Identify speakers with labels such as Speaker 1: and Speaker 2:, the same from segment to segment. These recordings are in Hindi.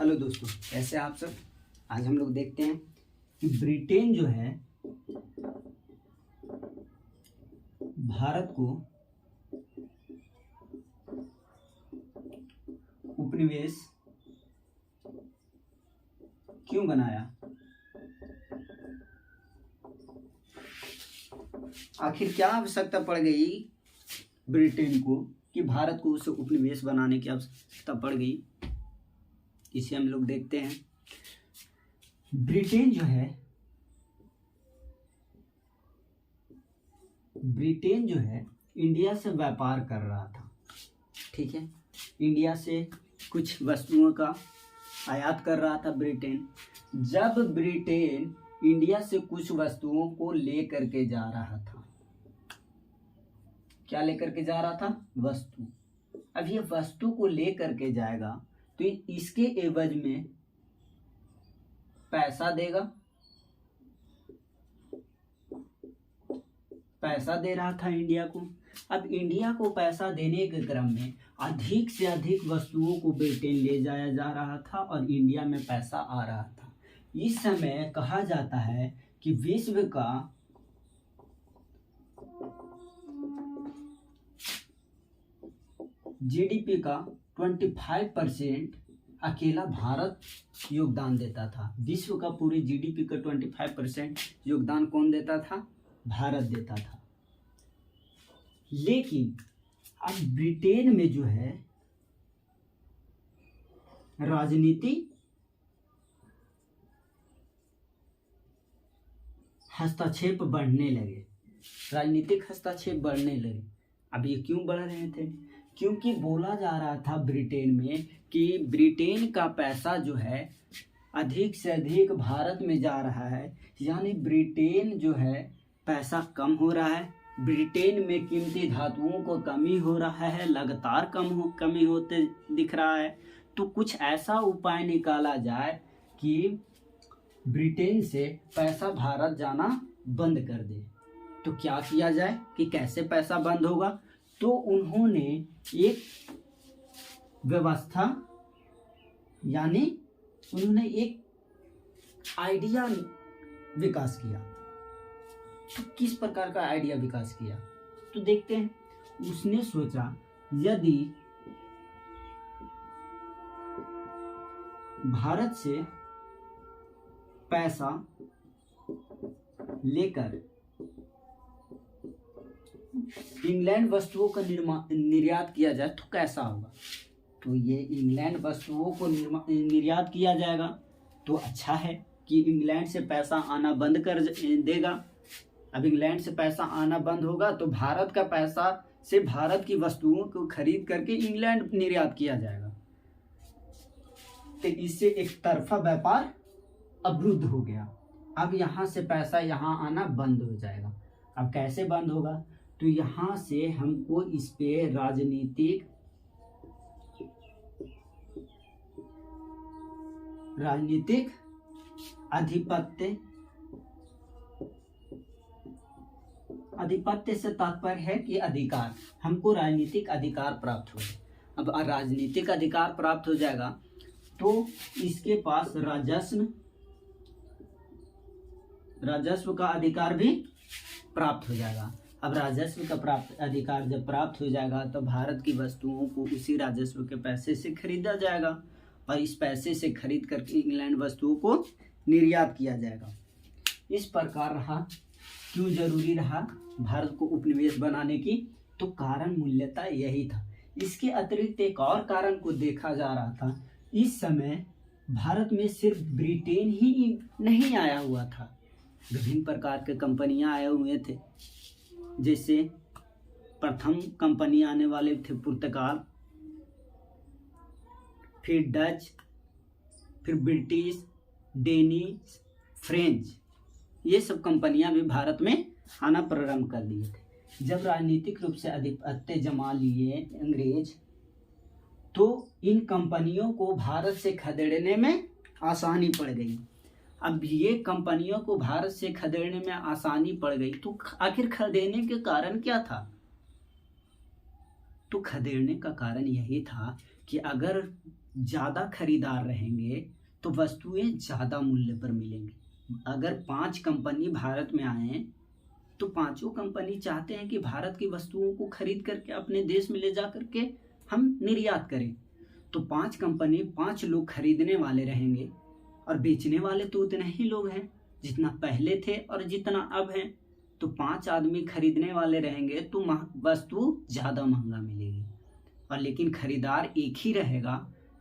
Speaker 1: हेलो दोस्तों, कैसे आप सब। आज हम लोग देखते हैं कि ब्रिटेन जो है भारत को उपनिवेश क्यों बनाया। आखिर क्या आवश्यकता पड़ गई ब्रिटेन को कि भारत को उसे उपनिवेश बनाने की आवश्यकता पड़ गई, इसे हम लोग देखते हैं। ब्रिटेन जो है इंडिया से व्यापार कर रहा था, ठीक है। इंडिया से कुछ वस्तुओं का आयात कर रहा था ब्रिटेन। जब ब्रिटेन इंडिया से कुछ वस्तुओं को लेकर के जा रहा था, क्या लेकर के जा रहा था? वस्तु। अब ये वस्तु को लेकर के जाएगा तो इसके एवज में पैसा देगा, पैसा दे रहा था इंडिया को। अब इंडिया को पैसा देने के क्रम में अधिक से अधिक वस्तुओं को ब्रिटेन ले जाया जा रहा था और इंडिया में पैसा आ रहा था। इस समय कहा जाता है कि विश्व का जीडीपी का 25% अकेला भारत योगदान देता था। विश्व का पूरे जीडीपी का 25% योगदान कौन देता था? भारत देता था। लेकिन अब ब्रिटेन में जो है राजनीति हस्तक्षेप बढ़ने लगे, राजनीतिक हस्तक्षेप बढ़ने लगे। अब ये क्यों बढ़ रहे थे? क्योंकि बोला जा रहा था ब्रिटेन में कि ब्रिटेन का पैसा जो है अधिक से अधिक भारत में जा रहा है, यानी ब्रिटेन जो है पैसा कम हो रहा है। ब्रिटेन में कीमती धातुओं को कमी हो रहा है, लगातार कमी होते दिख रहा है। तो कुछ ऐसा उपाय निकाला जाए कि ब्रिटेन से पैसा भारत जाना बंद कर दे। तो क्या किया जाए कि कैसे पैसा बंद होगा? तो उन्होंने एक व्यवस्था यानी उन्होंने एक आइडिया विकास किया। तो किस प्रकार का आइडिया विकास किया तो देखते हैं। उसने सोचा यदि भारत से पैसा लेकर इंग्लैंड वस्तुओं का निर्यात किया जाए तो कैसा होगा। तो ये इंग्लैंड वस्तुओं को निर्यात किया जाएगा तो अच्छा है कि इंग्लैंड से पैसा आना बंद कर देगा। अब इंग्लैंड से पैसा आना बंद होगा तो भारत का पैसा से भारत की वस्तुओं को खरीद करके इंग्लैंड निर्यात किया जाएगा। तो इससे एक तरफा व्यापार अवरुद्ध हो गया। अब यहाँ से पैसा यहाँ आना बंद हो जाएगा। अब कैसे बंद होगा? तो यहाँ से हमको इस पे राजनीतिक आधिपत्य से तात्पर्य है कि अधिकार, हमको राजनीतिक अधिकार प्राप्त हो। अब राजनीतिक अधिकार प्राप्त हो जाएगा तो इसके पास राजस्व का अधिकार भी प्राप्त हो जाएगा। अब राजस्व का अधिकार जब प्राप्त हो जाएगा तो भारत की वस्तुओं को उसी राजस्व के पैसे से खरीदा जाएगा और इस पैसे से खरीद करके इंग्लैंड वस्तुओं को निर्यात किया जाएगा। इस प्रकार रहा। क्यों जरूरी रहा भारत को उपनिवेश बनाने की? तो कारण मूल्यता यही था। इसके अतिरिक्त एक और कारण को देखा जा रहा था। इस समय भारत में सिर्फ ब्रिटेन ही नहीं आया हुआ था, विभिन्न प्रकार के कंपनियां आए हुए थे। जैसे प्रथम कंपनी आने वाले थे पुर्तगाल, फिर डच, फिर ब्रिटिश, डेनिश, फ्रेंच, ये सब कंपनियां भी भारत में आना प्रारंभ कर दिए थे। जब राजनीतिक रूप से आधिपत्य जमा लिए अंग्रेज तो इन कंपनियों को भारत से खदेड़ने में आसानी पड़ गई। अब ये कंपनियों को भारत से खदेड़ने में आसानी पड़ गई तो आखिर खदेड़ने के कारण क्या था? तो खदेड़ने का कारण यही था कि अगर ज़्यादा खरीदार रहेंगे तो वस्तुएं ज़्यादा मूल्य पर मिलेंगी। अगर 5 कंपनी भारत में आए तो पांचों कंपनी चाहते हैं कि भारत की वस्तुओं को खरीद करके अपने देश में ले जा करके हम निर्यात करें। तो 5 कंपनी 5 लोग खरीदने वाले रहेंगे और बेचने वाले तो उतने ही लोग हैं जितना पहले थे और जितना अब हैं। तो 5 आदमी खरीदने वाले रहेंगे तो वस्तु ज़्यादा महंगा मिलेगी। और लेकिन खरीदार एक ही रहेगा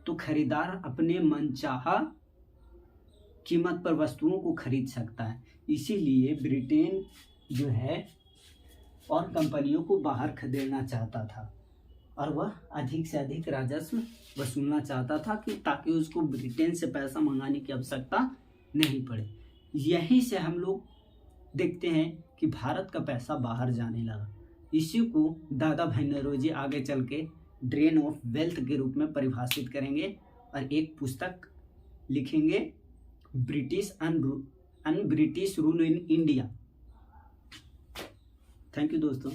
Speaker 1: तो खरीदार अपने मनचाहा कीमत पर वस्तुओं को खरीद सकता है। इसीलिए ब्रिटेन जो है और कंपनियों को बाहर खदेड़ना चाहता था और वह अधिक से अधिक राजस्व वसूलना चाहता था कि ताकि उसको ब्रिटेन से पैसा मंगाने की आवश्यकता नहीं पड़े। यहीं से हम लोग देखते हैं कि भारत का पैसा बाहर जाने लगा। इसी को दादा भाई नौरोजी आगे चल के ड्रेन ऑफ वेल्थ के रूप में परिभाषित करेंगे और एक पुस्तक लिखेंगे, British rule in India. Thank you दोस्तों।